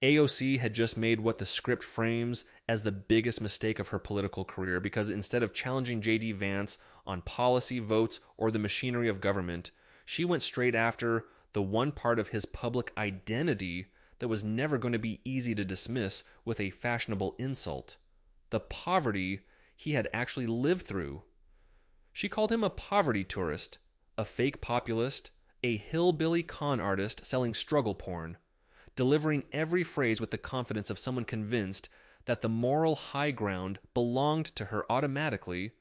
AOC had just made what the script frames as the biggest mistake of her political career because instead of challenging J.D. Vance on policy, votes, or the machinery of government, she went straight after the one part of his public identity that was never going to be easy to dismiss with a fashionable insult: the poverty he had actually lived through. She called him a poverty tourist, a fake populist, a hillbilly con artist selling struggle porn, delivering every phrase with the confidence of someone convinced that the moral high ground belonged to her automatically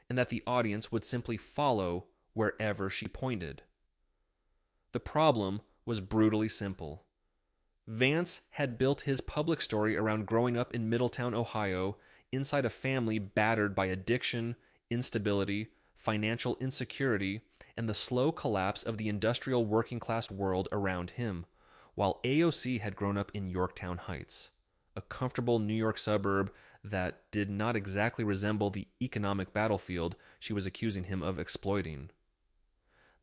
and that the audience would simply follow wherever she pointed. The problem was brutally simple. Vance had built his public story around growing up in Middletown, Ohio, inside a family battered by addiction, instability, financial insecurity, and the slow collapse of the industrial working class world around him, while AOC had grown up in Yorktown Heights, a comfortable New York suburb that did not exactly resemble the economic battlefield she was accusing him of exploiting.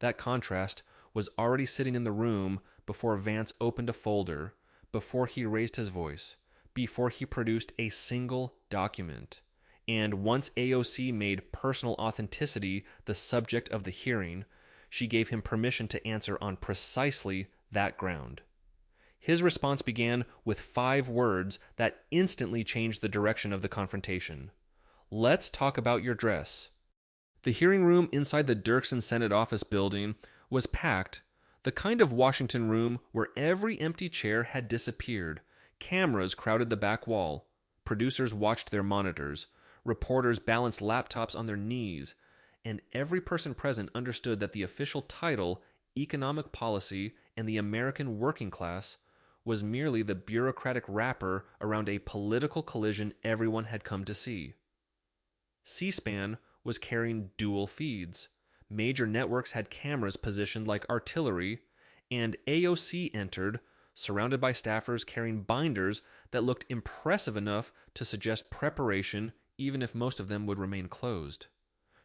That contrast was already sitting in the room before Vance opened a folder, before he raised his voice, before he produced a single document. And once AOC made personal authenticity the subject of the hearing, she gave him permission to answer on precisely that ground. His response began with 5 words that instantly changed the direction of the confrontation. "Let's talk about your dress." The hearing room inside the Dirksen Senate office building was packed, the kind of Washington room where every empty chair had disappeared. Cameras crowded the back wall. Producers watched their monitors. Reporters balanced laptops on their knees. And every person present understood that the official title, Economic Policy and the American Working Class, was merely the bureaucratic wrapper around a political collision everyone had come to see. C-SPAN was carrying dual feeds. Major networks had cameras positioned like artillery, and AOC entered, surrounded by staffers carrying binders that looked impressive enough to suggest preparation, even if most of them would remain closed.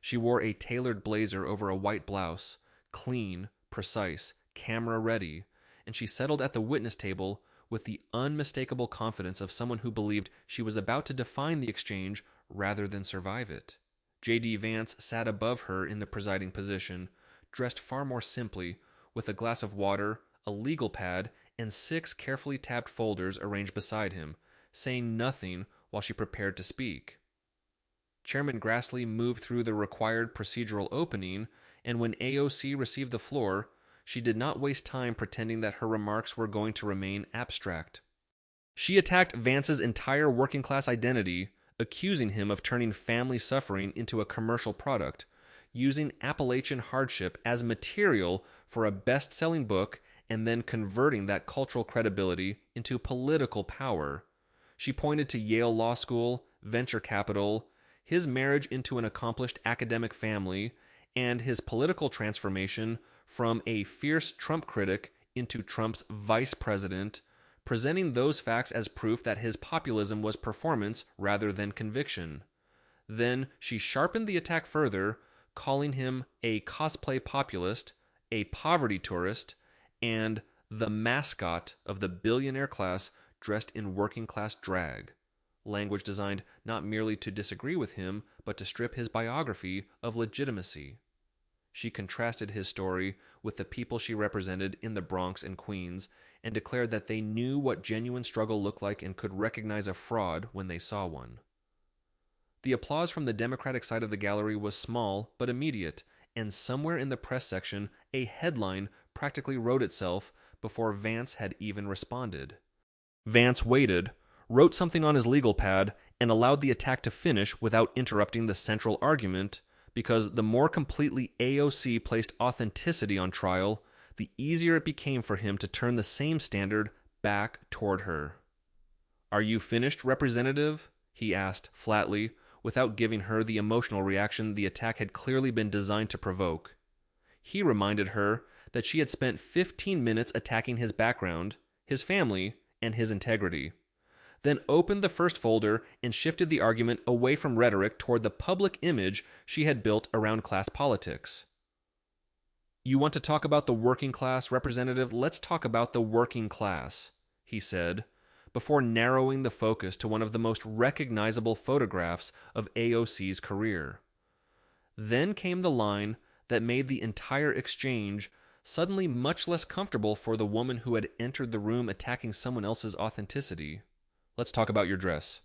She wore a tailored blazer over a white blouse, clean, precise, camera ready, and she settled at the witness table with the unmistakable confidence of someone who believed she was about to define the exchange rather than survive it. J.D. Vance sat above her in the presiding position, dressed far more simply, with a glass of water, a legal pad, and 6 carefully tabbed folders arranged beside him, saying nothing while she prepared to speak. Chairman Grassley moved through the required procedural opening, and when AOC received the floor, she did not waste time pretending that her remarks were going to remain abstract. She attacked Vance's entire working-class identity, accusing him of turning family suffering into a commercial product, using Appalachian hardship as material for a best-selling book, and then converting that cultural credibility into political power. She pointed to Yale Law School, venture capital, his marriage into an accomplished academic family, and his political transformation from a fierce Trump critic into Trump's vice president, presenting those facts as proof that his populism was performance rather than conviction. Then she sharpened the attack further, calling him a cosplay populist, a poverty tourist, and the mascot of the billionaire class dressed in working-class drag. Language designed not merely to disagree with him, but to strip his biography of legitimacy. She contrasted his story with the people she represented in the Bronx and Queens, and declared that they knew what genuine struggle looked like and could recognize a fraud when they saw one. The applause from the Democratic side of the gallery was small but immediate, and somewhere in the press section a headline practically wrote itself before Vance had even responded. Vance waited, wrote something on his legal pad, and allowed the attack to finish without interrupting the central argument, because the more completely AOC placed authenticity on trial, the easier it became for him to turn the same standard back toward her. "Are you finished, Representative?" he asked flatly, without giving her the emotional reaction the attack had clearly been designed to provoke. He reminded her that she had spent 15 minutes attacking his background, his family, and his integrity, then opened the first folder and shifted the argument away from rhetoric toward the public image she had built around class politics. "You want to talk about the working class, Representative? Let's talk about the working class," he said, before narrowing the focus to one of the most recognizable photographs of AOC's career. Then came the line that made the entire exchange suddenly much less comfortable for the woman who had entered the room attacking someone else's authenticity. Let's talk about your dress.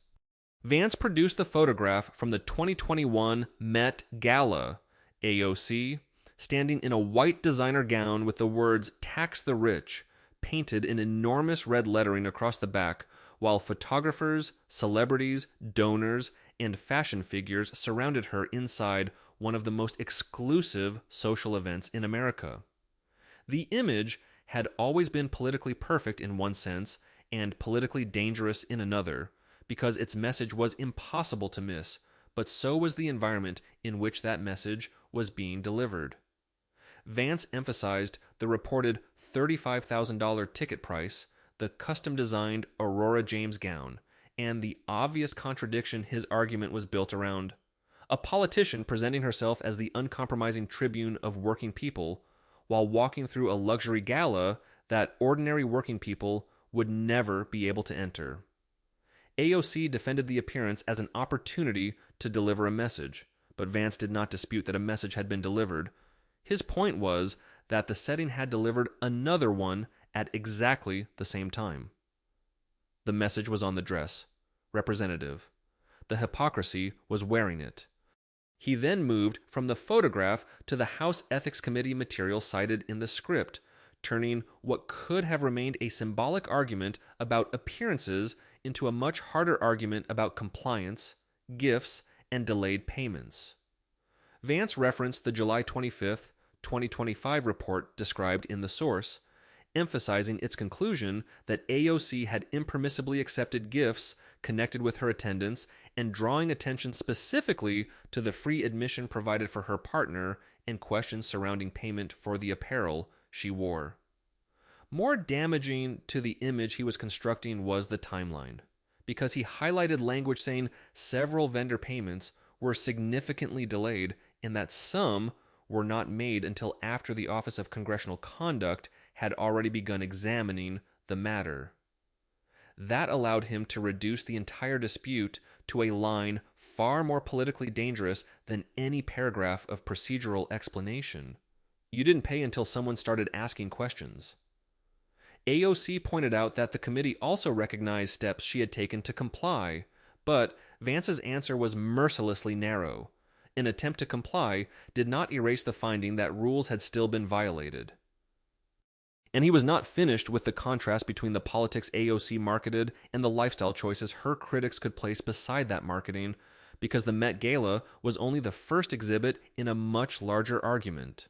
Vance produced the photograph from the 2021 Met Gala. AOC, standing in a white designer gown with the words "Tax the Rich" painted in enormous red lettering across the back, while photographers, celebrities, donors, and fashion figures surrounded her inside one of the most exclusive social events in America. The image had always been politically perfect in one sense and politically dangerous in another, because its message was impossible to miss, but so was the environment in which that message was being delivered. Vance emphasized the reported $35,000 ticket price, the custom-designed Aurora James gown, and the obvious contradiction his argument was built around. A politician presenting herself as the uncompromising tribune of working people, while walking through a luxury gala that ordinary working people would never be able to enter. AOC defended the appearance as an opportunity to deliver a message, but Vance did not dispute that a message had been delivered. His point was that the setting had delivered another one at exactly the same time. The message was on the dress. Representative. The hypocrisy was wearing it. He then moved from the photograph to the House Ethics Committee material cited in the script, turning what could have remained a symbolic argument about appearances into a much harder argument about compliance, gifts, and delayed payments. Vance referenced the July 25, 2025 report described in the source, emphasizing its conclusion that AOC had impermissibly accepted gifts connected with her attendance and drawing attention specifically to the free admission provided for her partner and questions surrounding payment for the apparel she wore. More damaging to the image he was constructing was the timeline, because he highlighted language saying several vendor payments were significantly delayed and that some were not made until after the Office of Congressional Conduct had already begun examining the matter. That allowed him to reduce the entire dispute to a line far more politically dangerous than any paragraph of procedural explanation. You didn't pay until someone started asking questions. AOC pointed out that the committee also recognized steps she had taken to comply, but Vance's answer was mercilessly narrow. An attempt to comply did not erase the finding that rules had still been violated. And he was not finished with the contrast between the politics AOC marketed and the lifestyle choices her critics could place beside that marketing, because the Met Gala was only the first exhibit in a much larger argument.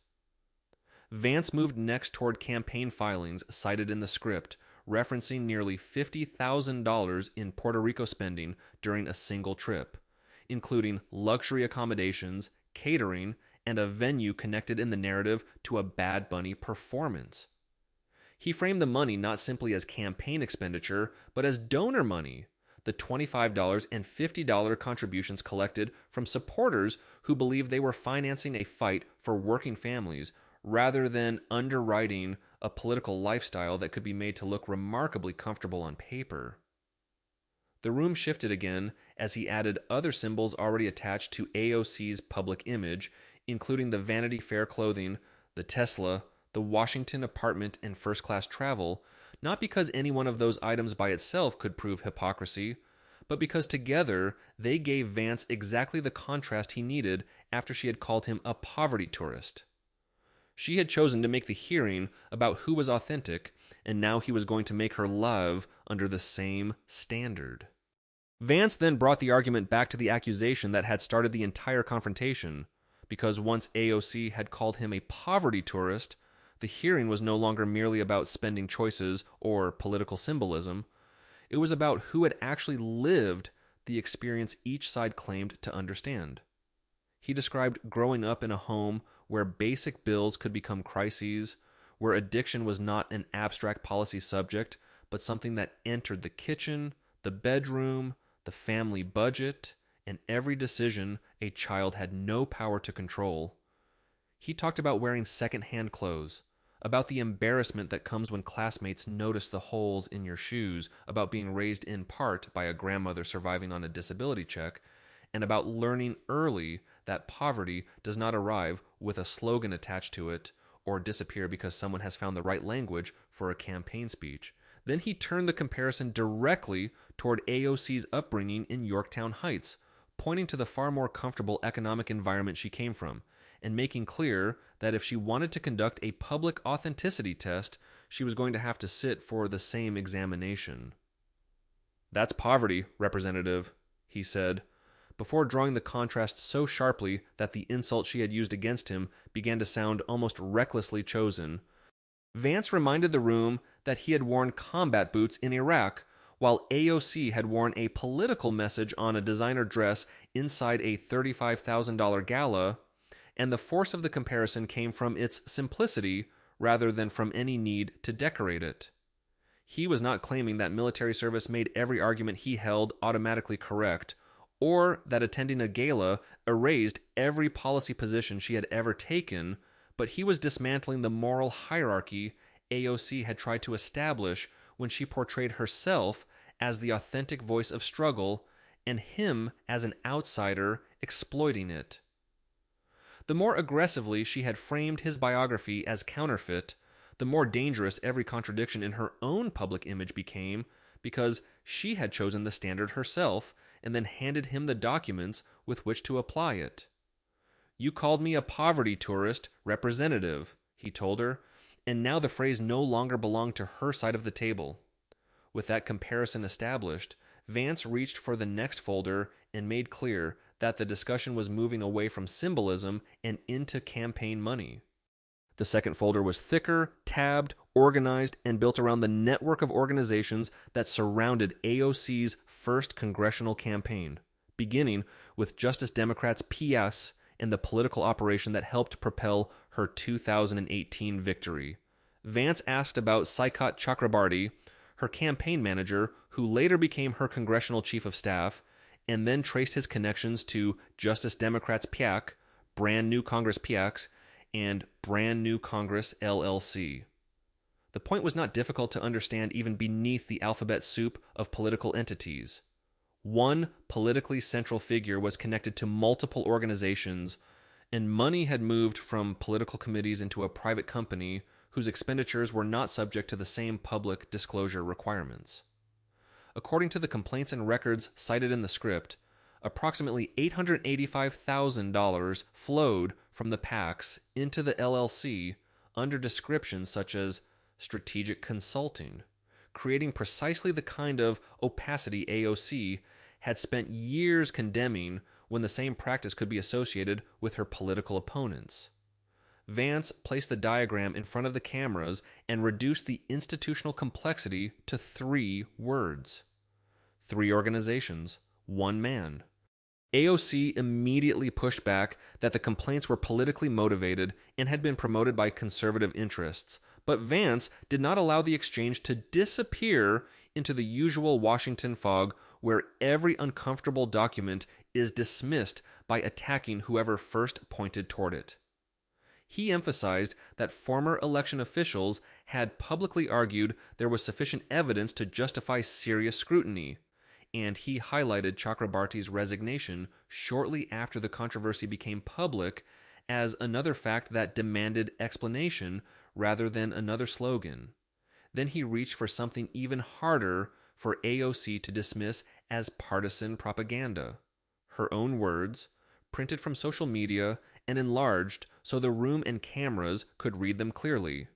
Vance moved next toward campaign filings cited in the script, referencing nearly $50,000 in Puerto Rico spending during a single trip, including luxury accommodations, catering, and a venue connected in the narrative to a Bad Bunny performance. He framed the money not simply as campaign expenditure, but as donor money, the $25 and $50 contributions collected from supporters who believed they were financing a fight for working families rather than underwriting a political lifestyle that could be made to look remarkably comfortable on paper. The room shifted again as he added other symbols already attached to AOC's public image, including the Vanity Fair clothing, the Tesla, the Washington apartment, and first-class travel, not because any one of those items by itself could prove hypocrisy, but because together they gave Vance exactly the contrast he needed after she had called him a poverty tourist. She had chosen to make the hearing about who was authentic, and now he was going to make her love under the same standard. Vance then brought the argument back to the accusation that had started the entire confrontation, because once AOC had called him a poverty tourist, the hearing was no longer merely about spending choices or political symbolism. It was about who had actually lived the experience each side claimed to understand. He described growing up in a home where basic bills could become crises, where addiction was not an abstract policy subject, but something that entered the kitchen, the bedroom, the family budget, and every decision a child had no power to control. He talked about wearing second-hand clothes, about the embarrassment that comes when classmates notice the holes in your shoes, about being raised in part by a grandmother surviving on a disability check, and about learning early that poverty does not arrive with a slogan attached to it or disappear because someone has found the right language for a campaign speech. Then he turned the comparison directly toward AOC's upbringing in Yorktown Heights, pointing to the far more comfortable economic environment she came from, and making clear that if she wanted to conduct a public authenticity test, she was going to have to sit for the same examination. "That's poverty, Representative," he said, before drawing the contrast so sharply that the insult she had used against him began to sound almost recklessly chosen. Vance reminded the room that he had worn combat boots in Iraq, while AOC had worn a political message on a designer dress inside a $35,000 gala, and the force of the comparison came from its simplicity rather than from any need to decorate it. He was not claiming that military service made every argument he held automatically correct, or that attending a gala erased every policy position she had ever taken, but he was dismantling the moral hierarchy AOC had tried to establish when she portrayed herself as the authentic voice of struggle and him as an outsider exploiting it. The more aggressively she had framed his biography as counterfeit, the more dangerous every contradiction in her own public image became, because she had chosen the standard herself and then handed him the documents with which to apply it. "You called me a poverty tourist representative," he told her, and now the phrase no longer belonged to her side of the table. With that comparison established, Vance reached for the next folder and made clear that the discussion was moving away from symbolism and into campaign money. The second folder was thicker, tabbed, organized, and built around the network of organizations that surrounded AOC's first congressional campaign, beginning with Justice Democrats PS and the political operation that helped propel her 2018 victory. Vance asked about Saikat Chakrabarty, her campaign manager, who later became her congressional chief of staff, and then traced his connections to Justice Democrats PIAC, Brand New Congress PIACs, and Brand New Congress LLC. The point was not difficult to understand even beneath the alphabet soup of political entities. One politically central figure was connected to multiple organizations, and money had moved from political committees into a private company whose expenditures were not subject to the same public disclosure requirements. According to the complaints and records cited in the script, approximately $885,000 flowed from the PACs into the LLC under descriptions such as strategic consulting, creating precisely the kind of opacity AOC had spent years condemning when the same practice could be associated with her political opponents. Vance placed the diagram in front of the cameras and reduced the institutional complexity to 3 words. 3 organizations, 1 man. AOC immediately pushed back that the complaints were politically motivated and had been promoted by conservative interests, but Vance did not allow the exchange to disappear into the usual Washington fog where every uncomfortable document is dismissed by attacking whoever first pointed toward it. He emphasized that former election officials had publicly argued there was sufficient evidence to justify serious scrutiny, and he highlighted Chakrabarty's resignation shortly after the controversy became public as another fact that demanded explanation rather than another slogan. Then he reached for something even harder for AOC to dismiss as partisan propaganda. Her own words, printed from social media and enlarged so the room and cameras could read them clearly.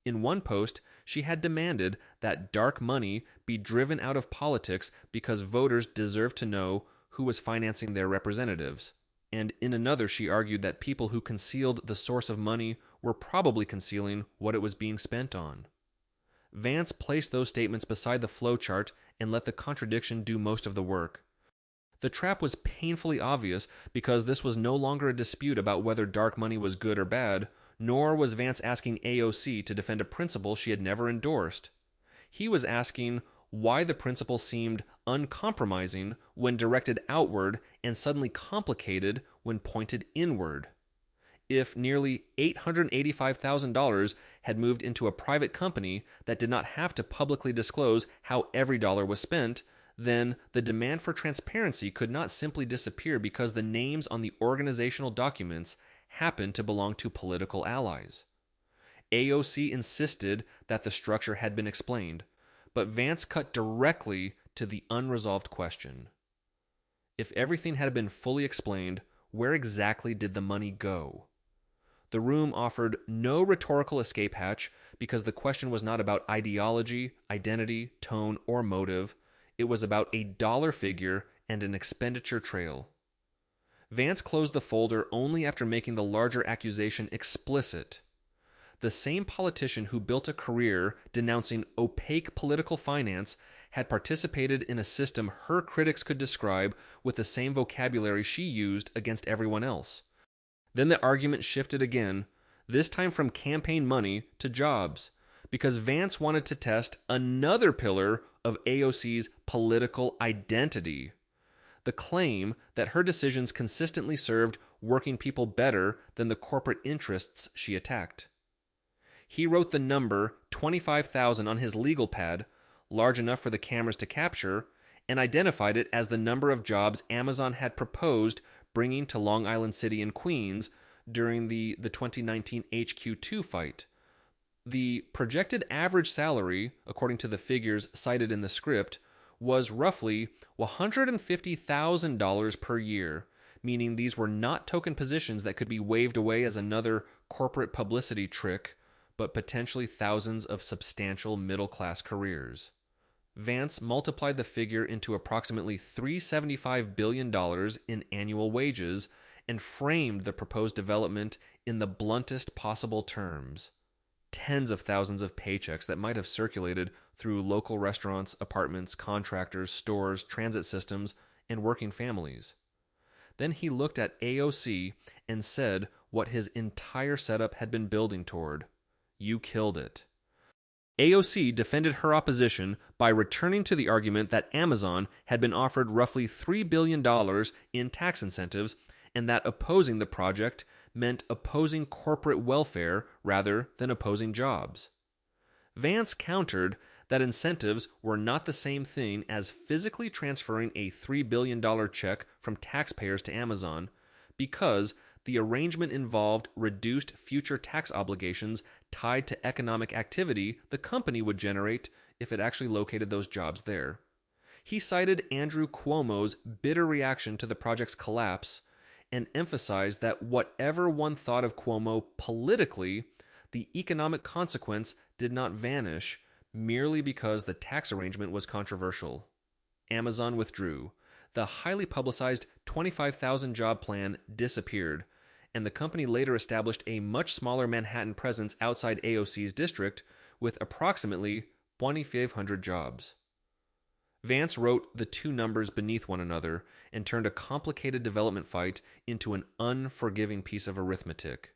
In one post, she had demanded that dark money be driven out of politics because voters deserve to know who was financing their representatives. And in another, she argued that people who concealed the source of money were probably concealing what it was being spent on. Vance placed those statements beside the flowchart and let the contradiction do most of the work. The trap was painfully obvious because this was no longer a dispute about whether dark money was good or bad, nor was Vance asking AOC to defend a principle she had never endorsed. He was asking why the principle seemed uncompromising when directed outward and suddenly complicated when pointed inward. if nearly $885,000 had moved into a private company that did not have to publicly disclose how every dollar was spent, then the demand for transparency could not simply disappear because the names on the organizational documents happened to belong to political allies. AOC insisted that the structure had been explained, but Vance cut directly to the unresolved question. If everything had been fully explained, where exactly did the money go? The room offered no rhetorical escape hatch because the question was not about ideology, identity, tone, or motive. It was about a dollar figure and an expenditure trail. Vance closed the folder only after making the larger accusation explicit. The same politician who built a career denouncing opaque political finance had participated in a system her critics could describe with the same vocabulary she used against everyone else. Then the argument shifted again, this time from campaign money to jobs, because Vance wanted to test another pillar of AOC's political identity: the claim that her decisions consistently served working people better than the corporate interests she attacked. He wrote the number 25,000 on his legal pad, large enough for the cameras to capture, and identified it as the number of jobs Amazon had proposed bringing to Long Island City and Queens during the 2019 HQ2 fight. The projected average salary, according to the figures cited in the script, was roughly $150,000 per year, meaning these were not token positions that could be waved away as another corporate publicity trick, but potentially thousands of substantial middle-class careers. Vance multiplied the figure into approximately $375 billion in annual wages and framed the proposed development in the bluntest possible terms: tens of thousands of paychecks that might have circulated through local restaurants, apartments, contractors, stores, transit systems, and working families. Then he looked at AOC and said what his entire setup had been building toward: "You killed it." AOC defended her opposition by returning to the argument that Amazon had been offered roughly $3 billion in tax incentives, and that opposing the project meant opposing corporate welfare rather than opposing jobs. Vance countered that incentives were not the same thing as physically transferring a $3 billion check from taxpayers to Amazon, because the arrangement involved reduced future tax obligations tied to economic activity the company would generate if it actually located those jobs there. He cited Andrew Cuomo's bitter reaction to the project's collapse and emphasized that whatever one thought of Cuomo politically, the economic consequence did not vanish merely because the tax arrangement was controversial. Amazon withdrew. The highly publicized 25,000 job plan disappeared, and the company later established a much smaller Manhattan presence outside AOC's district with approximately 2,500 jobs. Vance wrote the two numbers beneath one another and turned a complicated development fight into an unforgiving piece of arithmetic.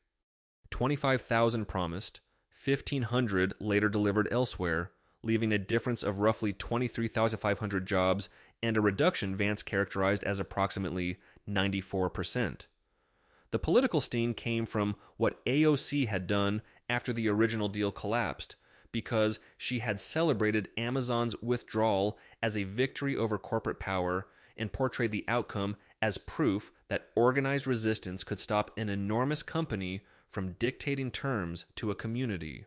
25,000 promised, 1,500 later delivered elsewhere, leaving a difference of roughly 23,500 jobs and a reduction Vance characterized as approximately 94%. The political sting came from what AOC had done after the original deal collapsed, because she had celebrated Amazon's withdrawal as a victory over corporate power and portrayed the outcome as proof that organized resistance could stop an enormous company from dictating terms to a community.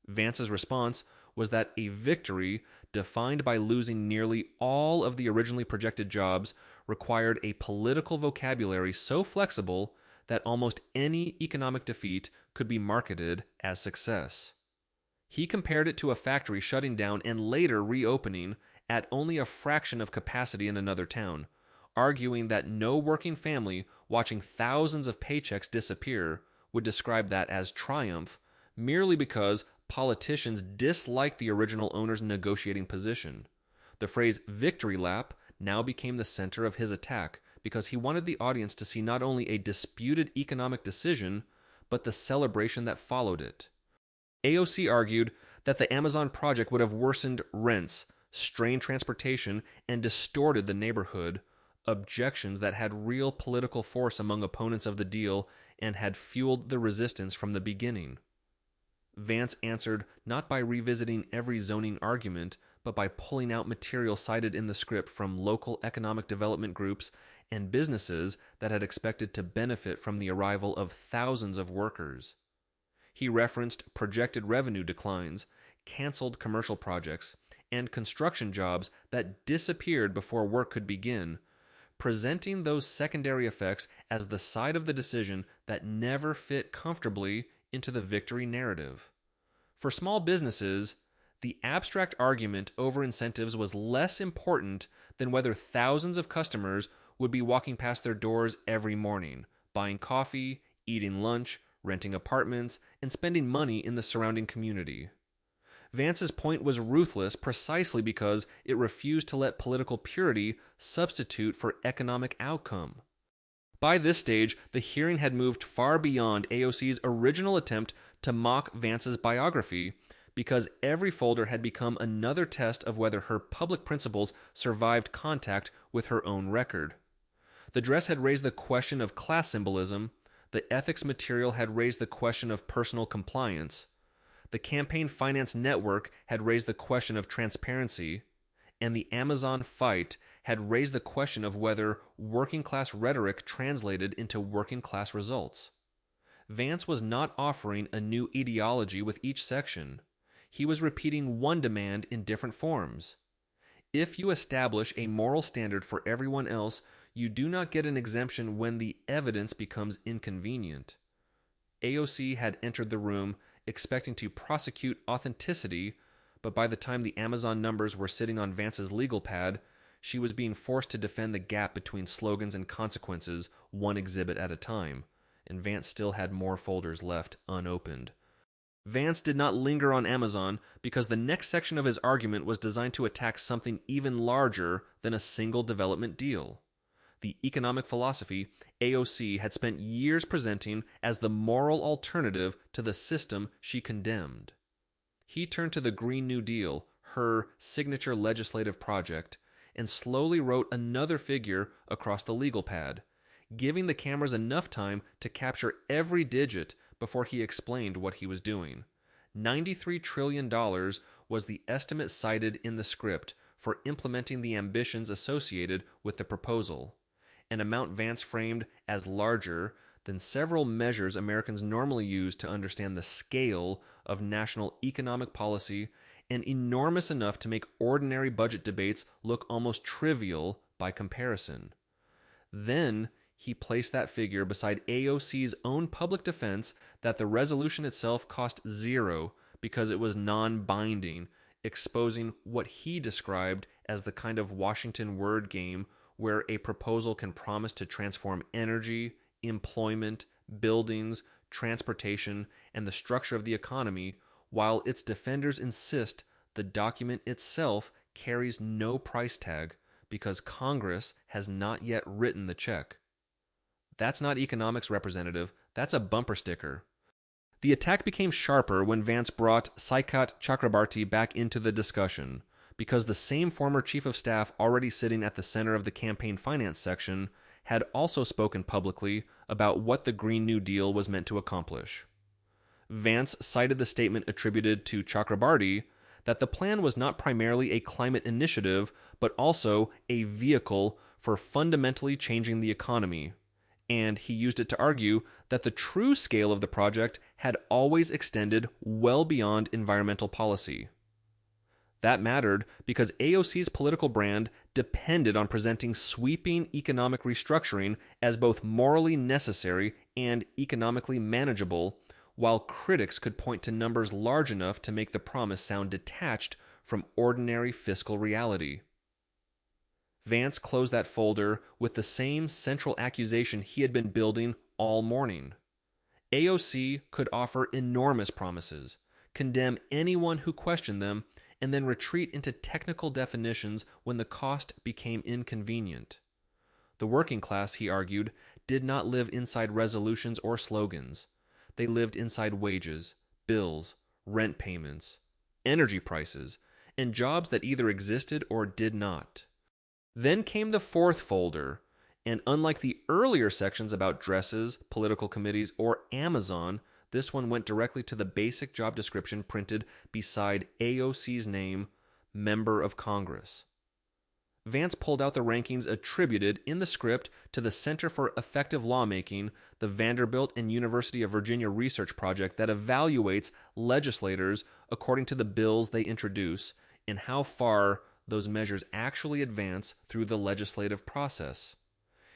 Vance's response was that a victory defined by losing nearly all of the originally projected jobs required a political vocabulary so flexible that almost any economic defeat could be marketed as success. He compared it to a factory shutting down and later reopening at only a fraction of capacity in another town, arguing that no working family watching thousands of paychecks disappear would describe that as triumph merely because politicians disliked the original owner's negotiating position. The phrase victory lap now became the center of his attack because he wanted the audience to see not only a disputed economic decision, but the celebration that followed it. AOC argued that the Amazon project would have worsened rents, strained transportation, and distorted the neighborhood, objections that had real political force among opponents of the deal and had fueled the resistance from the beginning. Vance answered not by revisiting every zoning argument, but by pulling out material cited in the script from local economic development groups and businesses that had expected to benefit from the arrival of thousands of workers. He referenced projected revenue declines, canceled commercial projects, and construction jobs that disappeared before work could begin, presenting those secondary effects as the side of the decision that never fit comfortably into the victory narrative. For small businesses, the abstract argument over incentives was less important than whether thousands of customers would be walking past their doors every morning, buying coffee, eating lunch, renting apartments, and spending money in the surrounding community. Vance's point was ruthless precisely because it refused to let political purity substitute for economic outcome. By this stage, the hearing had moved far beyond AOC's original attempt to mock Vance's biography, because every folder had become another test of whether her public principles survived contact with her own record. The dress had raised the question of class symbolism, the ethics material had raised the question of personal compliance, the campaign finance network had raised the question of transparency, and the Amazon fight had raised the question of whether working class rhetoric translated into working class results. Vance was not offering a new ideology with each section. He was repeating one demand in different forms. If you establish a moral standard for everyone else, you do not get an exemption when the evidence becomes inconvenient. AOC had entered the room expecting to prosecute authenticity, but by the time the Amazon numbers were sitting on Vance's legal pad, she was being forced to defend the gap between slogans and consequences one exhibit at a time, and Vance still had more folders left unopened. Vance did not linger on Amazon because the next section of his argument was designed to attack something even larger than a single development deal. The economic philosophy AOC had spent years presenting as the moral alternative to the system she condemned. He turned to the Green New Deal, her signature legislative project, and slowly wrote another figure across the legal pad, giving the cameras enough time to capture every digit before he explained what he was doing. $93 trillion was the estimate cited in the script for implementing the ambitions associated with the proposal, an amount Vance framed as larger than several measures Americans normally use to understand the scale of national economic policy, and enormous enough to make ordinary budget debates look almost trivial by comparison. Then he placed that figure beside AOC's own public defense that the resolution itself cost zero because it was non-binding, exposing what he described as the kind of Washington word game where a proposal can promise to transform energy, employment, buildings, transportation, and the structure of the economy, while its defenders insist the document itself carries no price tag because Congress has not yet written the check. That's not economics, representative. That's a bumper sticker. The attack became sharper when Vance brought Saikat Chakrabarti back into the discussion, because the same former chief of staff already sitting at the center of the campaign finance section had also spoken publicly about what the Green New Deal was meant to accomplish. Vance cited the statement attributed to Chakrabarti that the plan was not primarily a climate initiative, but also a vehicle for fundamentally changing the economy, and he used it to argue that the true scale of the project had always extended well beyond environmental policy. That mattered because AOC's political brand depended on presenting sweeping economic restructuring as both morally necessary and economically manageable, while critics could point to numbers large enough to make the promise sound detached from ordinary fiscal reality. Vance closed that folder with the same central accusation he had been building all morning. AOC could offer enormous promises, condemn anyone who questioned them, and then retreat into technical definitions when the cost became inconvenient. The working class, he argued, did not live inside resolutions or slogans. They lived inside wages, bills, rent payments, energy prices, and jobs that either existed or did not. Then came the fourth folder, and unlike the earlier sections about dresses, political committees, or Amazon, this one went directly to the basic job description printed beside AOC's name, Member of Congress. Vance pulled out the rankings attributed in the script to the Center for Effective Lawmaking, the Vanderbilt and University of Virginia research project that evaluates legislators according to the bills they introduce and how far those measures actually advance through the legislative process.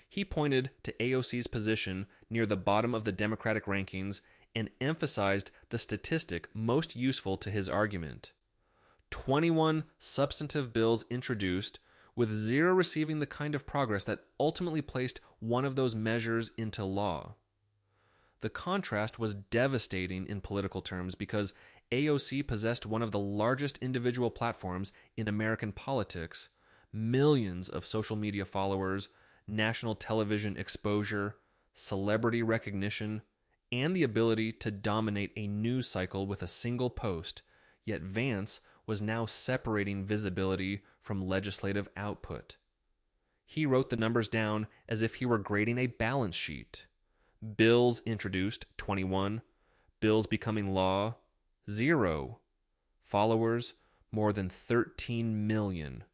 He pointed to AOC's position near the bottom of the Democratic rankings and emphasized the statistic most useful to his argument. 21 substantive bills introduced, with 0 receiving the kind of progress that ultimately placed one of those measures into law. The contrast was devastating in political terms because AOC possessed one of the largest individual platforms in American politics, millions of social media followers, national television exposure, celebrity recognition, and the ability to dominate a news cycle with a single post, yet Vance was now separating visibility from legislative output. He wrote the numbers down as if he were grading a balance sheet. Bills introduced, 21. Bills becoming law, 0. Followers, more than 13 million.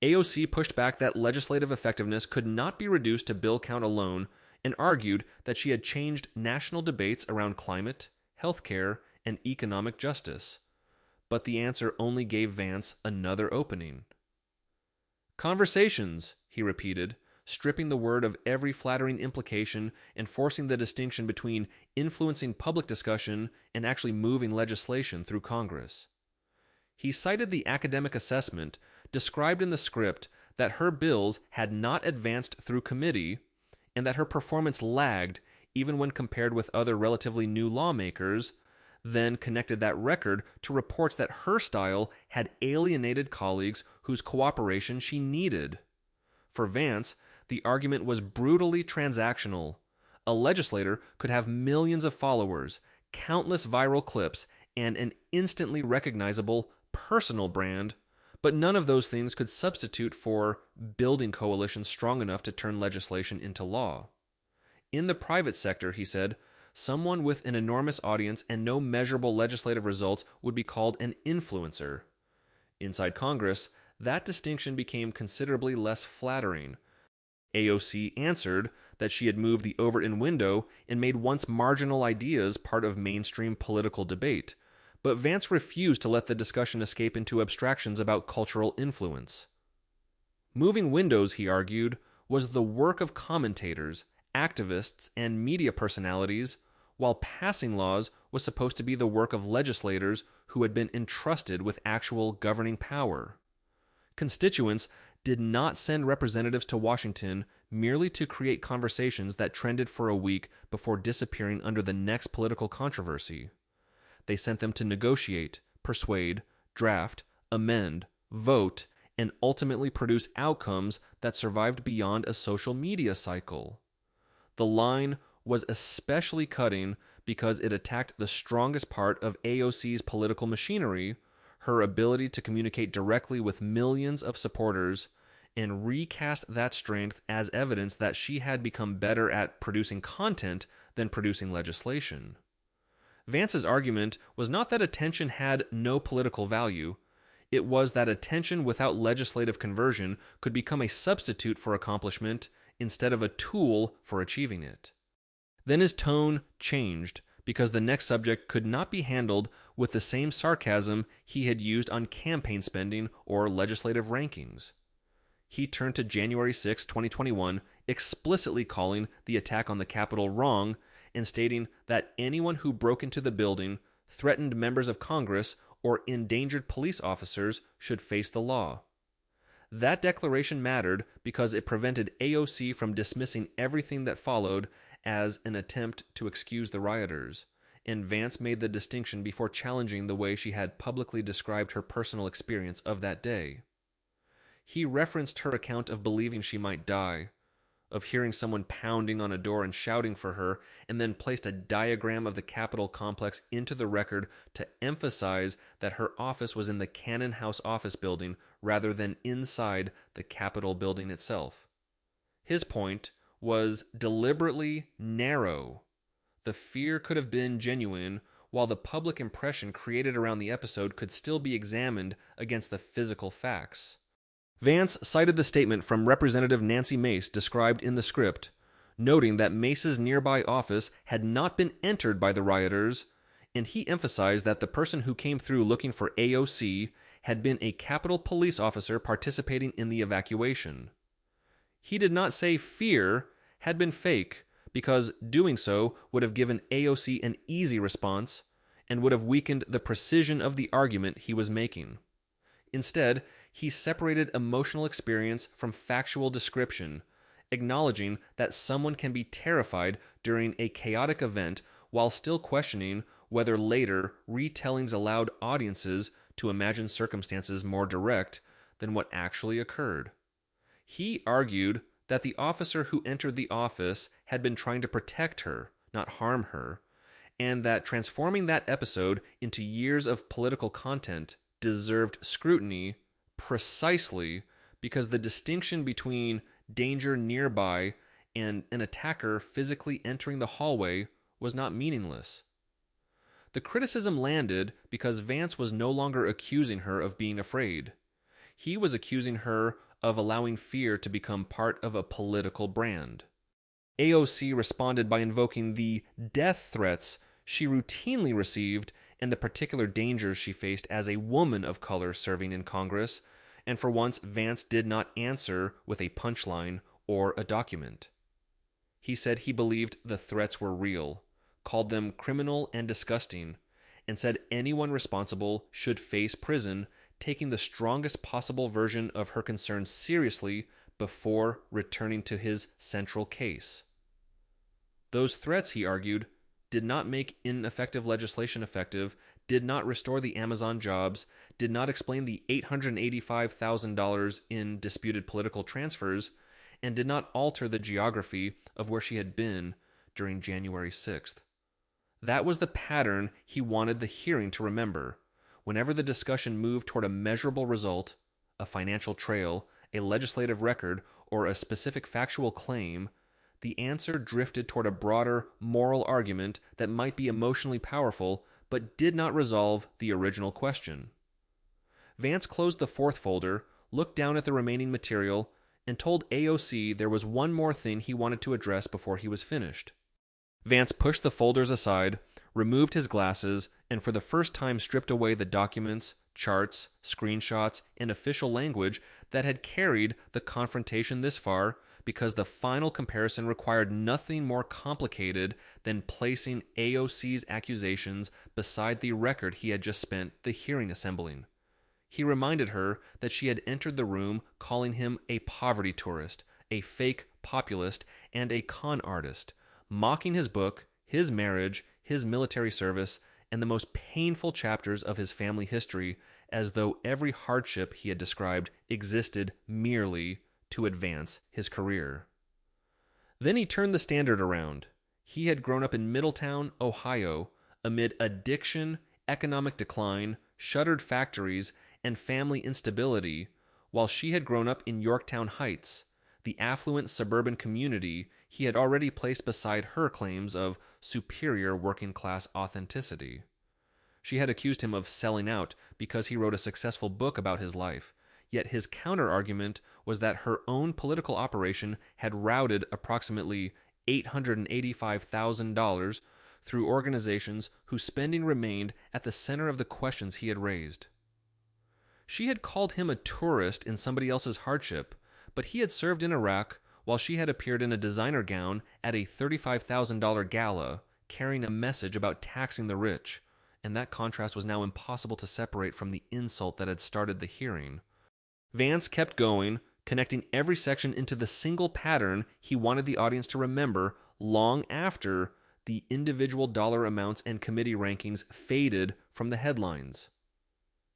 AOC pushed back that legislative effectiveness could not be reduced to bill count alone and argued that she had changed national debates around climate, healthcare, and economic justice. But the answer only gave Vance another opening. Conversations, he repeated, stripping the word of every flattering implication and forcing the distinction between influencing public discussion and actually moving legislation through Congress. He cited the academic assessment described in the script that her bills had not advanced through committee and that her performance lagged even when compared with other relatively new lawmakers, then connected that record to reports that her style had alienated colleagues whose cooperation she needed. For Vance, the argument was brutally transactional. A legislator could have millions of followers, countless viral clips, and an instantly recognizable personal brand, but none of those things could substitute for building coalitions strong enough to turn legislation into law. In the private sector, he said, someone with an enormous audience and no measurable legislative results would be called an influencer. Inside Congress, that distinction became considerably less flattering. AOC answered that she had moved the Overton window and made once marginal ideas part of mainstream political debate, but Vance refused to let the discussion escape into abstractions about cultural influence. Moving windows, he argued, was the work of commentators, activists, and media personalities, while passing laws was supposed to be the work of legislators who had been entrusted with actual governing power. Constituents did not send representatives to Washington merely to create conversations that trended for a week before disappearing under the next political controversy. They sent them to negotiate, persuade, draft, amend, vote, and ultimately produce outcomes that survived beyond a social media cycle. The line was especially cutting because it attacked the strongest part of AOC's political machinery, her ability to communicate directly with millions of supporters, and recast that strength as evidence that she had become better at producing content than producing legislation. Vance's argument was not that attention had no political value. It was that attention without legislative conversion could become a substitute for accomplishment instead of a tool for achieving it. Then his tone changed because the next subject could not be handled with the same sarcasm he had used on campaign spending or legislative rankings. He turned to January 6, 2021, explicitly calling the attack on the Capitol wrong and stating that anyone who broke into the building, threatened members of Congress, or endangered police officers should face the law. That declaration mattered because it prevented AOC from dismissing everything that followed as an attempt to excuse the rioters, and Vance made the distinction before challenging the way she had publicly described her personal experience of that day. He referenced her account of believing she might die, of hearing someone pounding on a door and shouting for her, and then placed a diagram of the Capitol complex into the record to emphasize that her office was in the Cannon House office building rather than inside the Capitol building itself. His point was deliberately narrow. The fear could have been genuine, while the public impression created around the episode could still be examined against the physical facts. Vance cited the statement from Representative Nancy Mace described in the script, noting that Mace's nearby office had not been entered by the rioters, and he emphasized that the person who came through looking for AOC had been a Capitol Police officer participating in the evacuation. He did not say fear had been fake, because doing so would have given AOC an easy response and would have weakened the precision of the argument he was making. Instead, he separated emotional experience from factual description, acknowledging that someone can be terrified during a chaotic event while still questioning whether later retellings allowed audiences to imagine circumstances more direct than what actually occurred. He argued that the officer who entered the office had been trying to protect her, not harm her, and that transforming that episode into years of political content deserved scrutiny precisely because the distinction between danger nearby and an attacker physically entering the hallway was not meaningless. The criticism landed because Vance was no longer accusing her of being afraid. He was accusing her of allowing fear to become part of a political brand. AOC responded by invoking the death threats she routinely received and the particular dangers she faced as a woman of color serving in Congress, and for once Vance did not answer with a punchline or a document. He said he believed the threats were real, called them criminal and disgusting, and said anyone responsible should face prison, taking the strongest possible version of her concerns seriously before returning to his central case. Those threats, he argued, did not make ineffective legislation effective, did not restore the Amazon jobs, did not explain the $885,000 in disputed political transfers, and did not alter the geography of where she had been during January 6th. That was the pattern he wanted the hearing to remember. Whenever the discussion moved toward a measurable result, a financial trail, a legislative record, or a specific factual claim, the answer drifted toward a broader moral argument that might be emotionally powerful but did not resolve the original question. Vance closed the fourth folder, looked down at the remaining material, and told AOC there was one more thing he wanted to address before he was finished. Vance pushed the folders aside, removed his glasses, and for the first time stripped away the documents, charts, screenshots, and official language that had carried the confrontation this far, because the final comparison required nothing more complicated than placing AOC's accusations beside the record he had just spent the hearing assembling. He reminded her that she had entered the room calling him a poverty tourist, a fake populist, and a con artist, mocking his book, his marriage, his military service, and the most painful chapters of his family history, as though every hardship he had described existed merely to advance his career. Then he turned the standard around. He had grown up in Middletown, Ohio, amid addiction, economic decline, shuttered factories, and family instability, while she had grown up in Yorktown Heights, the affluent suburban community he had already placed beside her claims of superior working-class authenticity. She had accused him of selling out because he wrote a successful book about his life, yet his counter-argument was that her own political operation had routed approximately $885,000 through organizations whose spending remained at the center of the questions he had raised. She had called him a tourist in somebody else's hardship, but he had served in Iraq while she had appeared in a designer gown at a $35,000 gala, carrying a message about taxing the rich, and that contrast was now impossible to separate from the insult that had started the hearing. Vance kept going, connecting every section into the single pattern he wanted the audience to remember long after the individual dollar amounts and committee rankings faded from the headlines.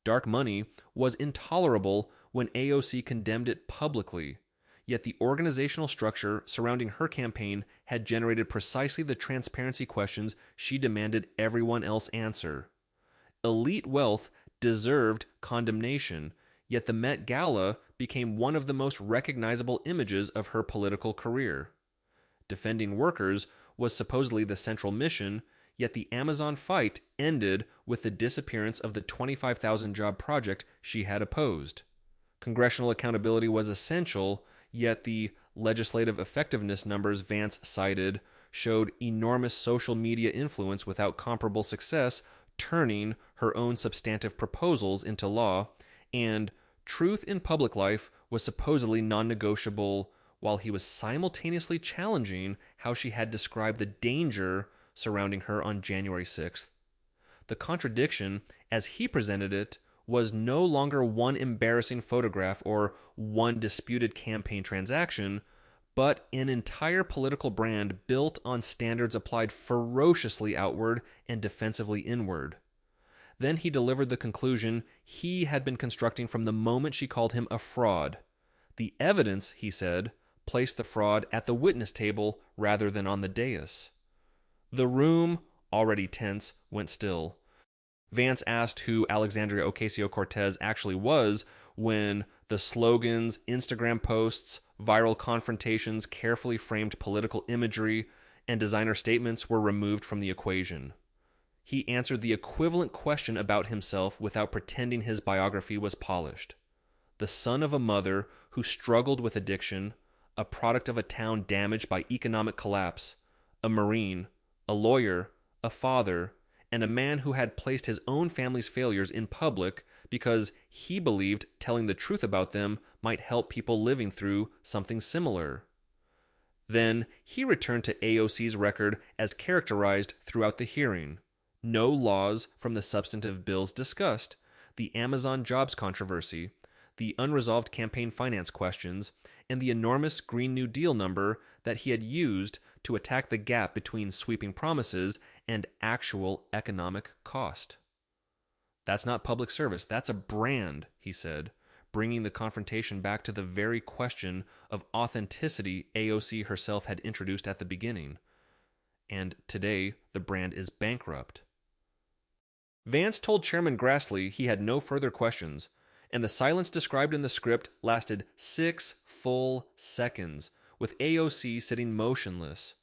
Dark money was intolerable when AOC condemned it publicly, yet the organizational structure surrounding her campaign had generated precisely the transparency questions she demanded everyone else answer. Elite wealth deserved condemnation, yet the Met Gala became one of the most recognizable images of her political career. Defending workers was supposedly the central mission, yet the Amazon fight ended with the disappearance of the 25,000 job project she had opposed. Congressional accountability was essential, yet the legislative effectiveness numbers Vance cited showed enormous social media influence without comparable success, turning her own substantive proposals into law, and truth in public life was supposedly non-negotiable, while he was simultaneously challenging how she had described the danger surrounding her on January 6th. The contradiction, as he presented it, was no longer one embarrassing photograph or one disputed campaign transaction, but an entire political brand built on standards applied ferociously outward and defensively inward. Then he delivered the conclusion he had been constructing from the moment she called him a fraud. The evidence, he said, placed the fraud at the witness table rather than on the dais. The room, already tense, went still. Vance asked who Alexandria Ocasio-Cortez actually was when the slogans, Instagram posts, viral confrontations, carefully framed political imagery, and designer statements were removed from the equation. He answered the equivalent question about himself without pretending his biography was polished. The son of a mother who struggled with addiction, a product of a town damaged by economic collapse, a Marine, a lawyer, a father, and a man who had placed his own family's failures in public because he believed telling the truth about them might help people living through something similar. Then he returned to AOC's record as characterized throughout the hearing. No laws from the substantive bills discussed, the Amazon jobs controversy, the unresolved campaign finance questions, and the enormous Green New Deal number that he had used to attack the gap between sweeping promises and actual economic cost. That's not public service, that's a brand, he said, bringing the confrontation back to the very question of authenticity AOC herself had introduced at the beginning. And today, the brand is bankrupt. Vance told Chairman Grassley he had no further questions, and the silence described in the script lasted 6 full seconds, with AOC sitting motionless,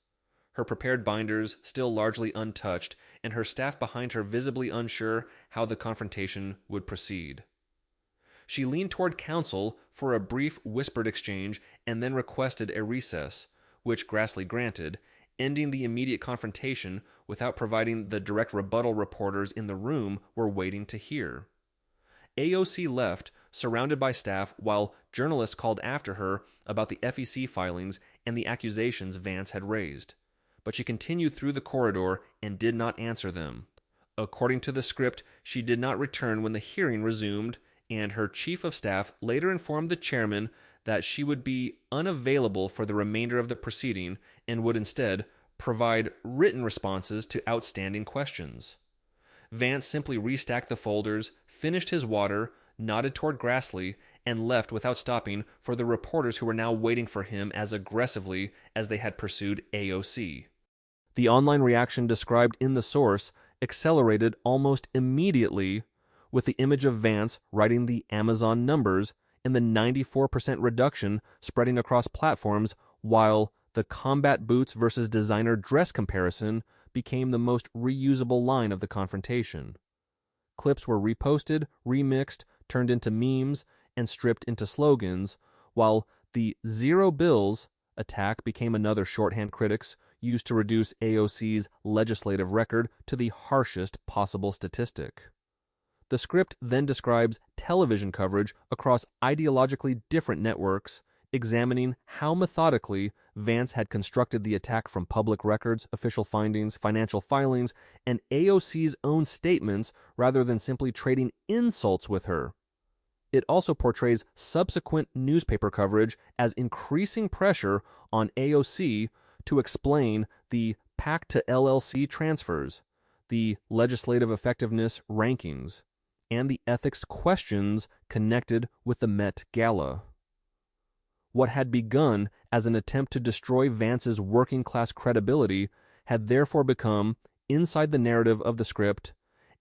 her prepared binders still largely untouched, and her staff behind her visibly unsure how the confrontation would proceed. She leaned toward counsel for a brief whispered exchange and then requested a recess, which Grassley granted, ending the immediate confrontation without providing the direct rebuttal reporters in the room were waiting to hear. AOC left, surrounded by staff, while journalists called after her about the FEC filings and the accusations Vance had raised. But she continued through the corridor and did not answer them. According to the script, she did not return when the hearing resumed, and her chief of staff later informed the chairman that she would be unavailable for the remainder of the proceeding and would instead provide written responses to outstanding questions. Vance simply restacked the folders, finished his water, nodded toward Grassley, and left without stopping for the reporters who were now waiting for him as aggressively as they had pursued AOC. The online reaction described in the source accelerated almost immediately with the image of Vance writing the Amazon numbers and the 94% reduction spreading across platforms, while the combat boots versus designer dress comparison became the most reusable line of the confrontation. Clips were reposted, remixed, turned into memes, and stripped into slogans, while the zero bills attack became another shorthand critics used to reduce AOC's legislative record to the harshest possible statistic. The script then describes television coverage across ideologically different networks, examining how methodically Vance had constructed the attack from public records, official findings, financial filings, and AOC's own statements rather than simply trading insults with her. It also portrays subsequent newspaper coverage as increasing pressure on AOC to explain the PAC to LLC transfers, the legislative effectiveness rankings, and the ethics questions connected with the Met Gala. What had begun as an attempt to destroy Vance's working-class credibility had therefore become, inside the narrative of the script,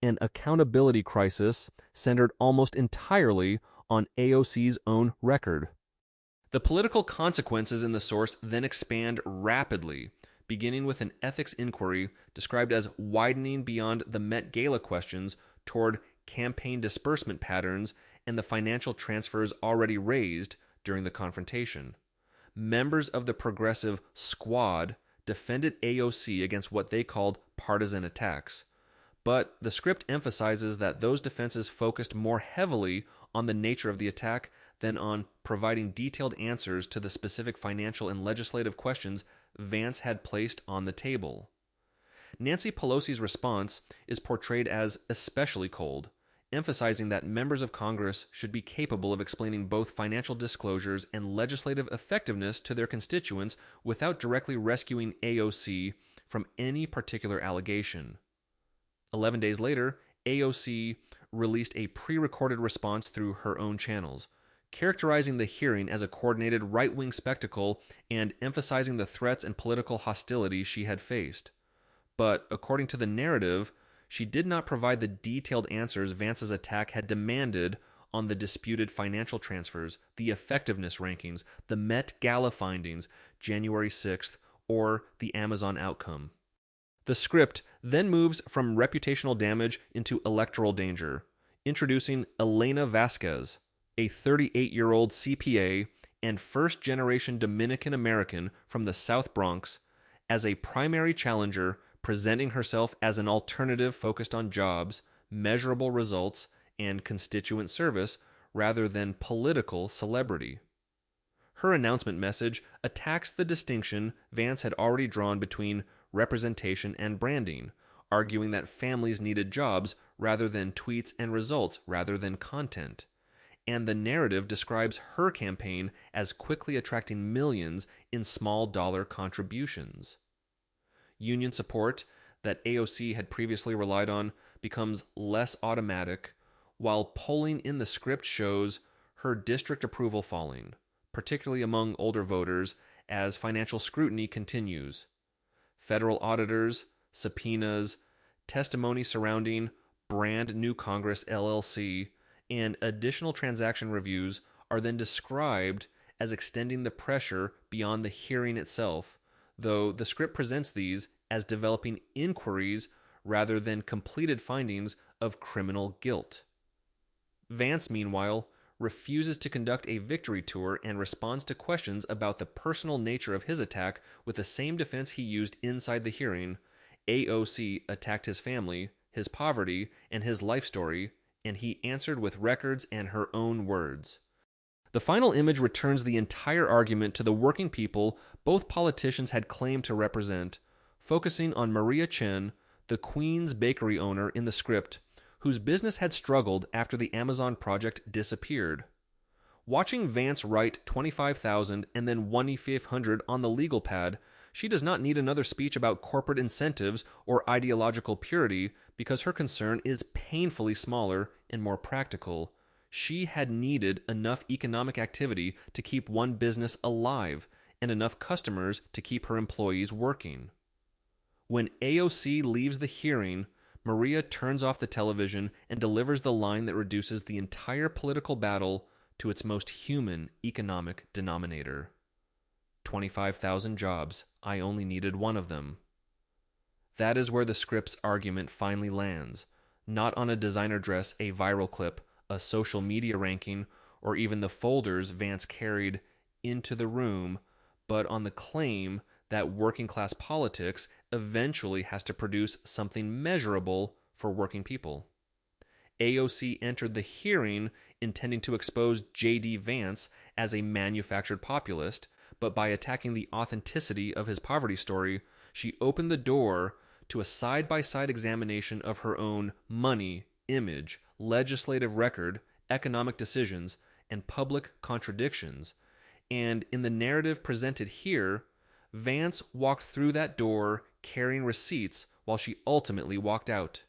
an accountability crisis centered almost entirely on AOC's own record. The political consequences in the source then expand rapidly, beginning with an ethics inquiry described as widening beyond the Met Gala questions toward campaign disbursement patterns and the financial transfers already raised during the confrontation. Members of the progressive squad defended AOC against what they called partisan attacks, but the script emphasizes that those defenses focused more heavily on the nature of the attack than on providing detailed answers to the specific financial and legislative questions Vance had placed on the table. Nancy Pelosi's response is portrayed as especially cold, emphasizing that members of Congress should be capable of explaining both financial disclosures and legislative effectiveness to their constituents without directly rescuing AOC from any particular allegation. 11 days later, AOC released a pre-recorded response through her own channels, characterizing the hearing as a coordinated right-wing spectacle and emphasizing the threats and political hostility she had faced. But according to the narrative, she did not provide the detailed answers Vance's attack had demanded on the disputed financial transfers, the effectiveness rankings, the Met Gala findings, January 6th, or the Amazon outcome. The script then moves from reputational damage into electoral danger, introducing Elena Vasquez, a 38-year-old CPA and first-generation Dominican American from the South Bronx, as a primary challenger, presenting herself as an alternative focused on jobs, measurable results, and constituent service rather than political celebrity. Her announcement message attacks the distinction Vance had already drawn between representation and branding, arguing that families needed jobs rather than tweets and results rather than content. And the narrative describes her campaign as quickly attracting millions in small dollar contributions. Union support that AOC had previously relied on becomes less automatic, while polling in the script shows her district approval falling, particularly among older voters, as financial scrutiny continues. Federal auditors, subpoenas, testimony surrounding Brand New Congress LLC, and additional transaction reviews are then described as extending the pressure beyond the hearing itself, though the script presents these as developing inquiries rather than completed findings of criminal guilt. Vance, meanwhile, refuses to conduct a victory tour and responds to questions about the personal nature of his attack with the same defense he used inside the hearing. AOC attacked his family, his poverty, and his life story, and he answered with records and her own words. The final image returns the entire argument to the working people both politicians had claimed to represent, focusing on Maria Chen, the Queen's Bakery owner in the script, whose business had struggled after the Amazon project disappeared. Watching Vance write 25,000 and then 1,500 on the legal pad, she does not need another speech about corporate incentives or ideological purity because her concern is painfully smaller and more practical. She had needed enough economic activity to keep one business alive and enough customers to keep her employees working. When AOC leaves the hearing, Maria turns off the television and delivers the line that reduces the entire political battle to its most human economic denominator. 25,000 jobs. I only needed one of them. That is where the script's argument finally lands, not on a designer dress, a viral clip, a social media ranking, or even the folders Vance carried into the room, but on the claim that working-class politics eventually has to produce something measurable for working people. AOC entered the hearing intending to expose J.D. Vance as a manufactured populist, but by attacking the authenticity of his poverty story, she opened the door to a side-by-side examination of her own money, image, legislative record, economic decisions, and public contradictions. And in the narrative presented here, Vance walked through that door carrying receipts while she ultimately walked out.